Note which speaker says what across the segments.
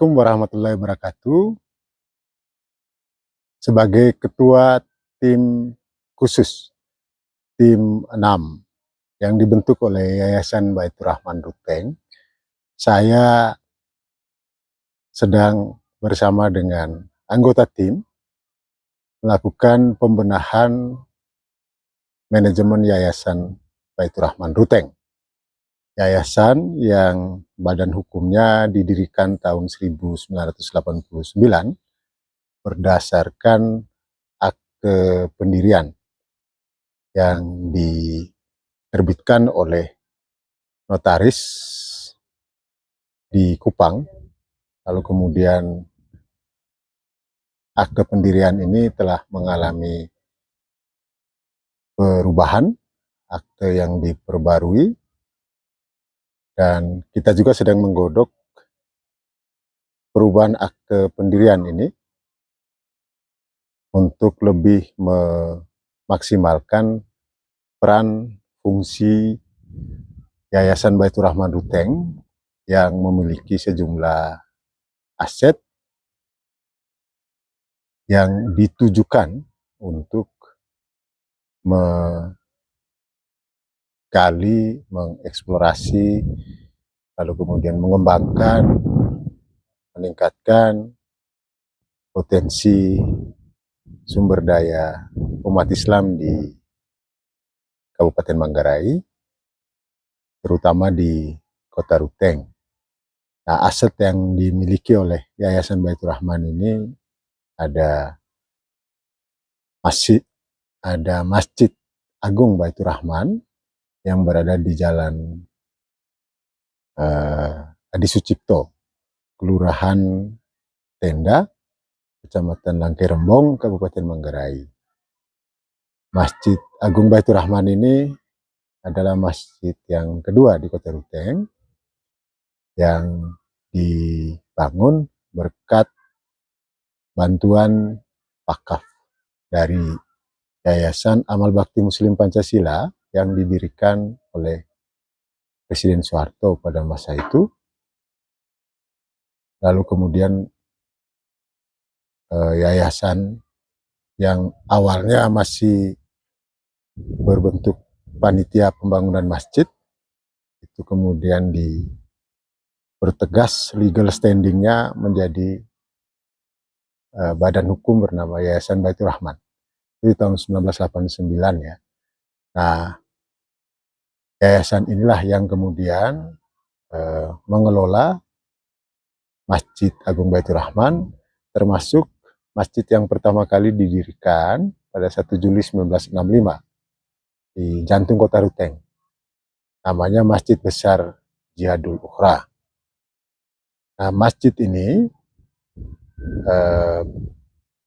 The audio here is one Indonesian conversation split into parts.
Speaker 1: Assalamualaikum warahmatullahi wabarakatuh. Sebagai ketua tim khusus, tim 6 yang dibentuk oleh Yayasan Baitur Rahman Ruteng, saya sedang bersama dengan anggota tim melakukan pembenahan manajemen Yayasan Baitur Rahman Ruteng. Yayasan yang badan hukumnya didirikan tahun 1989 berdasarkan akte pendirian yang diterbitkan oleh notaris di Kupang. Lalu kemudian akte pendirian ini telah mengalami perubahan, akte yang diperbarui, dan kita juga sedang menggodok perubahan akte pendirian ini untuk lebih memaksimalkan peran fungsi Yayasan Baitur Rahman Ruteng yang memiliki sejumlah aset yang ditujukan untuk menggali, mengeksplorasi, lalu kemudian mengembangkan, meningkatkan potensi sumber daya umat Islam di Kabupaten Manggarai, terutama di Kota Ruteng. Nah, aset yang dimiliki oleh Yayasan Baitur Rahman ini ada Masjid Agung Baitur Rahman yang berada di Jalan Adi Sucipto, Kelurahan Tenda, Kecamatan Langkai Rembong, Kabupaten Manggarai. Masjid Agung Baitur Rahman ini adalah masjid yang kedua di Kota Ruteng yang dibangun berkat bantuan wakaf dari Yayasan Amal Bakti Muslim Pancasila yang didirikan oleh Presiden Soeharto pada masa itu. Lalu kemudian yayasan yang awalnya masih berbentuk panitia pembangunan masjid itu kemudian dipertegas legal standingnya menjadi badan hukum bernama Yayasan Baitur Rahman. Itu tahun 1989 ya. Nah, yayasan inilah yang kemudian mengelola Masjid Agung Baitur Rahman, termasuk masjid yang pertama kali didirikan pada 1 Juli 1965 di jantung Kota Ruteng. Namanya Masjid Besar Jihadul Ukhra. Nah, masjid ini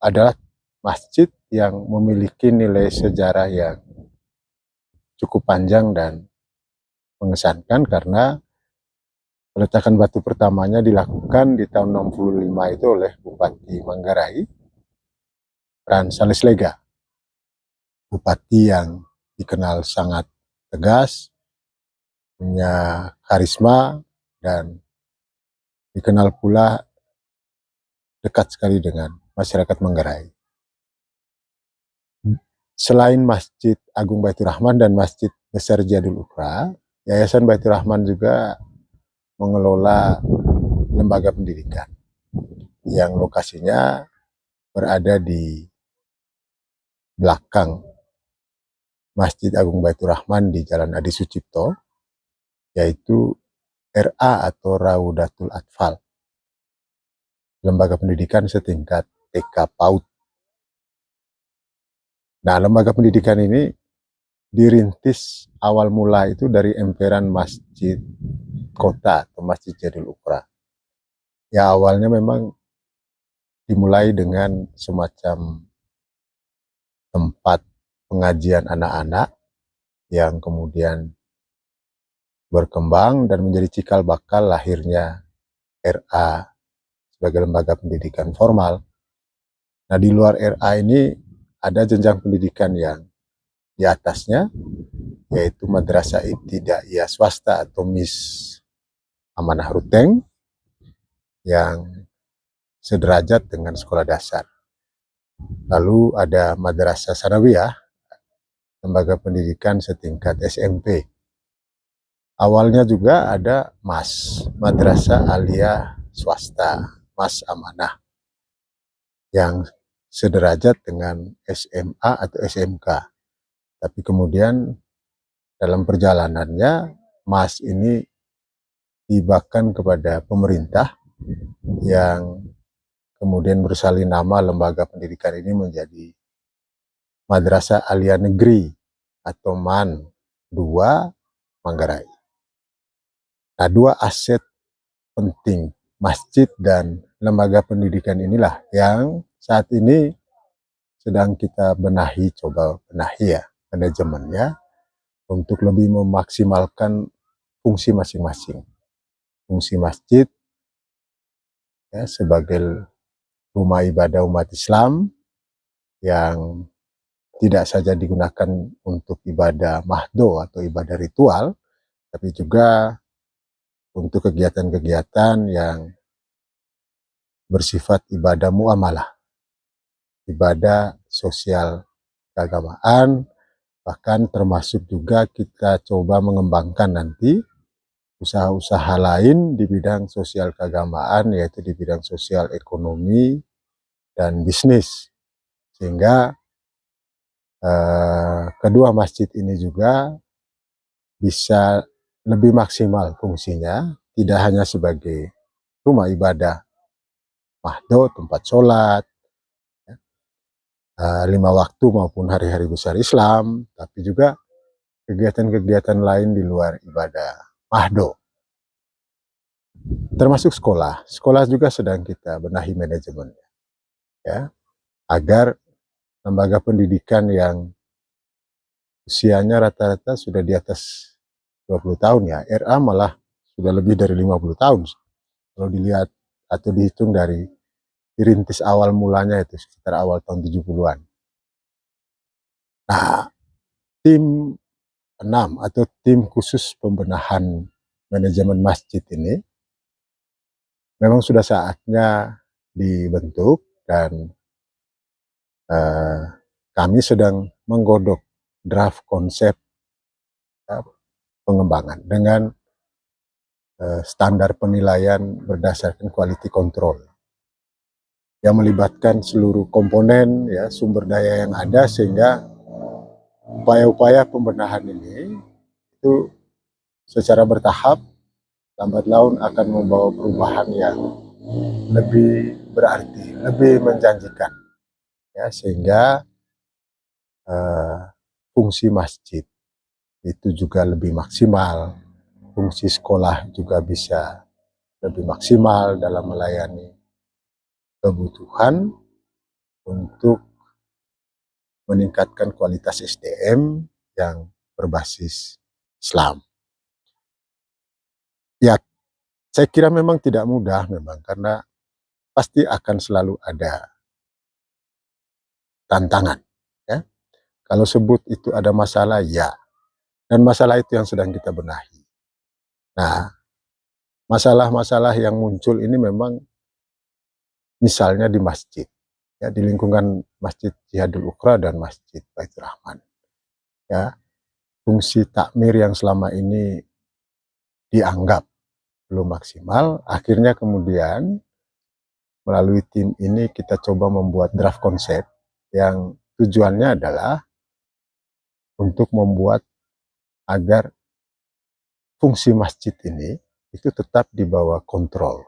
Speaker 1: adalah masjid yang memiliki nilai sejarah yang cukup panjang dan mengesankan karena peletakan batu pertamanya dilakukan di tahun 65 itu oleh Bupati Manggarai, Ran Sales Lega. Bupati yang dikenal sangat tegas, punya karisma, dan dikenal pula dekat sekali dengan masyarakat Manggarai. Selain Masjid Agung Baitur Rahman dan Masjid Besar Jihadul Ukhra, Yayasan Baitur Rahman juga mengelola lembaga pendidikan yang lokasinya berada di belakang Masjid Agung Baitur Rahman di Jalan Adi Sucipto, yaitu RA atau Raudatul Atfal, lembaga pendidikan setingkat TK PAUD. Nah, lembaga pendidikan ini dirintis awal mula itu dari emperan Masjid Kota atau Masjid Jihadul Ukhra. Ya, awalnya memang dimulai dengan semacam tempat pengajian anak-anak yang kemudian berkembang dan menjadi cikal bakal lahirnya RA sebagai lembaga pendidikan formal. Nah, di luar RA ini ada jenjang pendidikan yang di atasnya, yaitu Madrasah Ibtidaiyah Swasta atau MIS Amanah Ruteng, yang sederajat dengan sekolah dasar. Lalu ada Madrasah Sanawiyah, lembaga pendidikan setingkat SMP. Awalnya juga ada MAS, Madrasah Aliyah Swasta, MAS Amanah, yang sederajat dengan SMA atau SMK. Tapi kemudian dalam perjalanannya, MAS ini dihibahkan kepada pemerintah yang kemudian bersalin nama lembaga pendidikan ini menjadi Madrasah Aliyah Negeri atau MAN 2 Manggarai. Nah, dua aset penting masjid dan lembaga pendidikan inilah yang saat ini sedang kita benahi, coba benahi ya manajemennya untuk lebih memaksimalkan fungsi masing-masing. Fungsi masjid ya, sebagai rumah ibadah umat Islam yang tidak saja digunakan untuk ibadah mahdo atau ibadah ritual, tapi juga untuk kegiatan-kegiatan yang bersifat ibadah muamalah, ibadah sosial keagamaan, bahkan termasuk juga kita coba mengembangkan nanti usaha-usaha lain di bidang sosial keagamaan, yaitu di bidang sosial ekonomi dan bisnis. Sehingga kedua masjid ini juga bisa lebih maksimal fungsinya, tidak hanya sebagai rumah ibadah mahdo, tempat sholat, 5 waktu maupun hari-hari besar Islam, tapi juga kegiatan-kegiatan lain di luar ibadah mahdo. Termasuk sekolah. Sekolah juga sedang kita benahi manajemennya, ya, agar lembaga pendidikan yang usianya rata-rata sudah di atas 20 tahun ya, RA malah sudah lebih dari 50 tahun. Kalau dilihat atau dihitung dari dirintis awal mulanya itu sekitar awal tahun 70-an. Nah, tim 6 atau tim khusus pembenahan manajemen masjid ini memang sudah saatnya dibentuk dan kami sedang menggodok draft konsep pengembangan dengan standar penilaian berdasarkan quality control yang melibatkan seluruh komponen ya sumber daya yang ada, sehingga upaya-upaya pembenahan ini itu secara bertahap lambat laun akan membawa perubahan yang lebih berarti, lebih menjanjikan ya, sehingga fungsi masjid itu juga lebih maksimal, fungsi sekolah juga bisa lebih maksimal dalam melayani kebutuhan untuk meningkatkan kualitas SDM yang berbasis Islam. Ya, saya kira memang tidak mudah memang, karena pasti akan selalu ada tantangan. Ya. Kalau sebut itu ada masalah, ya. Dan masalah itu yang sedang kita benahi. Nah, masalah-masalah yang muncul ini memang misalnya di masjid, ya, di lingkungan Masjid Jihadul Ukhra dan Masjid Baitur Rahman. Ya, fungsi takmir yang selama ini dianggap belum maksimal, akhirnya kemudian melalui tim ini kita coba membuat draft konsep yang tujuannya adalah untuk membuat agar fungsi masjid ini itu tetap di bawah kontrol.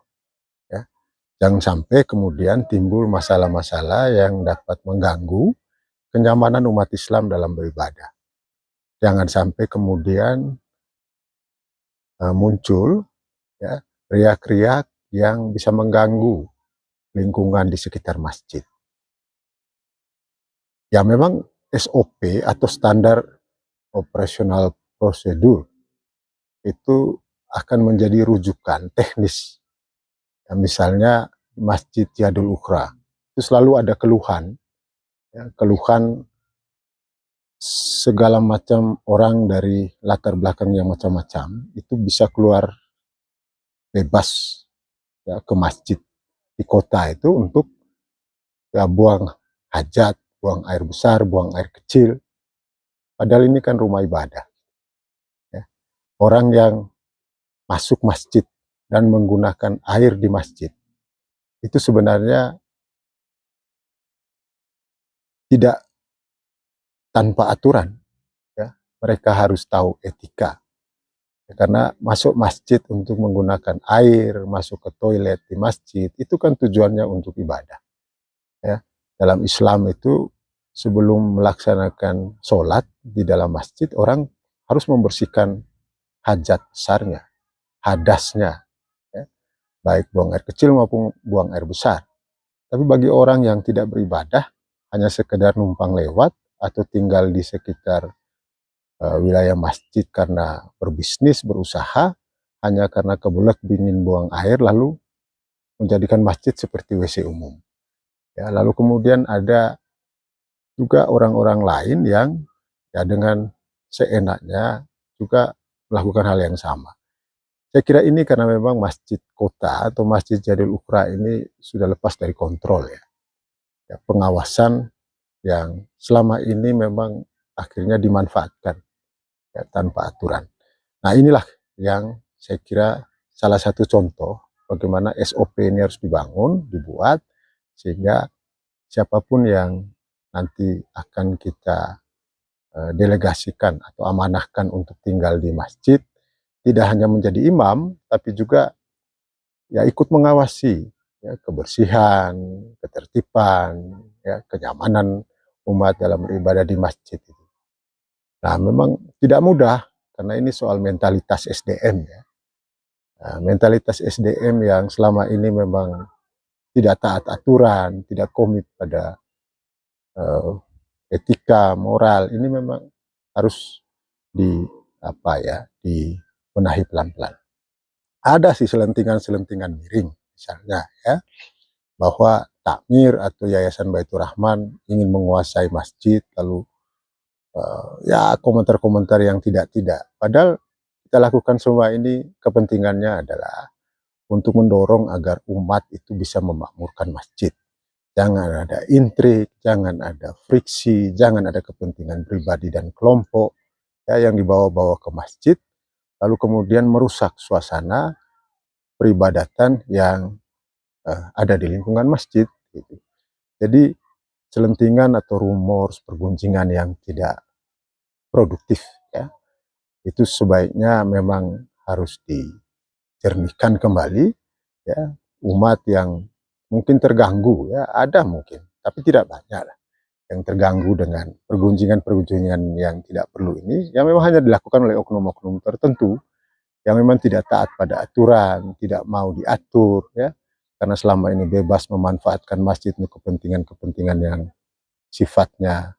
Speaker 1: Ya. Jangan sampai kemudian timbul masalah-masalah yang dapat mengganggu kenyamanan umat Islam dalam beribadah. Jangan sampai kemudian muncul ya, riak-riak yang bisa mengganggu lingkungan di sekitar masjid. Ya, memang SOP atau standar operasional prosedur itu akan menjadi rujukan teknis. Ya, misalnya Masjid Jihadul Ukhra itu selalu ada keluhan, ya, keluhan segala macam orang dari latar belakang yang macam-macam itu bisa keluar bebas ya, ke masjid di kota itu untuk ya buang hajat, buang air besar, buang air kecil. Padahal ini kan rumah ibadah. Ya. Orang yang masuk masjid dan menggunakan air di masjid itu sebenarnya tidak tanpa aturan. Ya. Mereka harus tahu etika. Ya, karena masuk masjid untuk menggunakan air, masuk ke toilet di masjid, itu kan tujuannya untuk ibadah. Ya. Dalam Islam itu sebelum melaksanakan sholat di dalam masjid, orang harus membersihkan hajat besarnya, hadasnya, ya. Baik buang air kecil maupun buang air besar. Tapi bagi orang yang tidak beribadah, hanya sekedar numpang lewat atau tinggal di sekitar wilayah masjid karena berbisnis, berusaha, hanya karena kebelet ingin buang air, lalu menjadikan masjid seperti WC umum. Ya, lalu kemudian ada juga orang-orang lain yang ya dengan seenaknya juga melakukan hal yang sama. Saya kira ini karena memang masjid kota atau masjid Jadil Ukhra ini sudah lepas dari kontrol ya. Ya, pengawasan yang selama ini memang akhirnya dimanfaatkan ya, tanpa aturan. Nah inilah yang saya kira salah satu contoh bagaimana SOP ini harus dibangun, dibuat, sehingga siapapun yang nanti akan kita delegasikan atau amanahkan untuk tinggal di masjid, tidak hanya menjadi imam, tapi juga ya ikut mengawasi ya, kebersihan, ketertiban, ya, kenyamanan umat dalam beribadah di masjid. Nah memang tidak mudah, karena ini soal mentalitas SDM ya. Nah, mentalitas SDM yang selama ini memang tidak taat aturan, tidak komit pada etika, moral, ini memang harus dibenahi pelan-pelan. Ada sih selentingan-selentingan miring, misalnya ya, bahwa takmir atau Yayasan Baitur Rahman ingin menguasai masjid, lalu ya komentar-komentar yang tidak-tidak. Padahal kita lakukan semua ini kepentingannya adalah untuk mendorong agar umat itu bisa memakmurkan masjid. Jangan ada intrik, jangan ada friksi, jangan ada kepentingan pribadi dan kelompok ya, yang dibawa-bawa ke masjid, lalu kemudian merusak suasana peribadatan yang ada di lingkungan masjid. Gitu. Jadi selentingan atau rumor, pergunjingan yang tidak produktif ya, itu sebaiknya memang harus dicernihkan kembali ya. Umat yang mungkin terganggu ya, ada mungkin, tapi tidak banyak lah yang terganggu dengan pergunjingan-pergunjingan yang tidak perlu ini, yang memang hanya dilakukan oleh oknum-oknum tertentu yang memang tidak taat pada aturan, tidak mau diatur ya, karena selama ini bebas memanfaatkan masjid untuk kepentingan-kepentingan yang sifatnya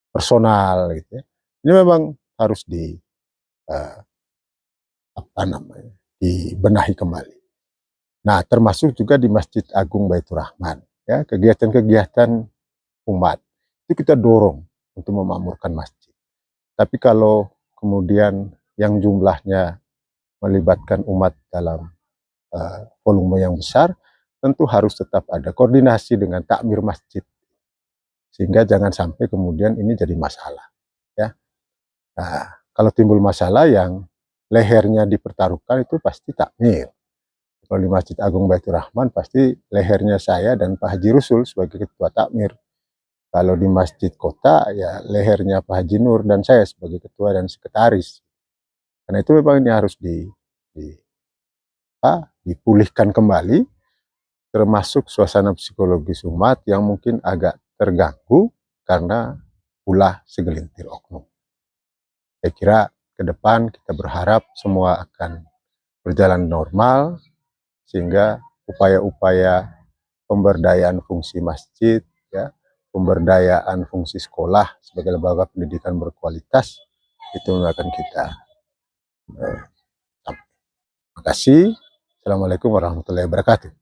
Speaker 1: personal gitu ya. Ini memang harus dibenahi kembali. Nah, termasuk juga di Masjid Agung Baitur Rahman ya, kegiatan-kegiatan umat itu kita dorong untuk memakmurkan masjid. Tapi kalau kemudian yang jumlahnya melibatkan umat dalam volume yang besar, tentu harus tetap ada koordinasi dengan takmir masjid, sehingga jangan sampai kemudian ini jadi masalah ya. Nah, kalau timbul masalah yang lehernya dipertaruhkan itu pasti takmir. Kalau di Masjid Agung Baitur Rahman pasti lehernya saya dan Pak Haji Rusul sebagai ketua takmir. Kalau di masjid kota ya lehernya Pak Haji Nur dan saya sebagai ketua dan sekretaris. Karena itu memang ini harus dipulihkan kembali, termasuk suasana psikologis umat yang mungkin agak terganggu karena ulah segelintir oknum. Saya kira ke depan kita berharap semua akan berjalan normal, sehingga upaya-upaya pemberdayaan fungsi masjid, ya, pemberdayaan fungsi sekolah sebagai lembaga pendidikan berkualitas itu akan kita Terima kasih. Assalamualaikum warahmatullahi wabarakatuh.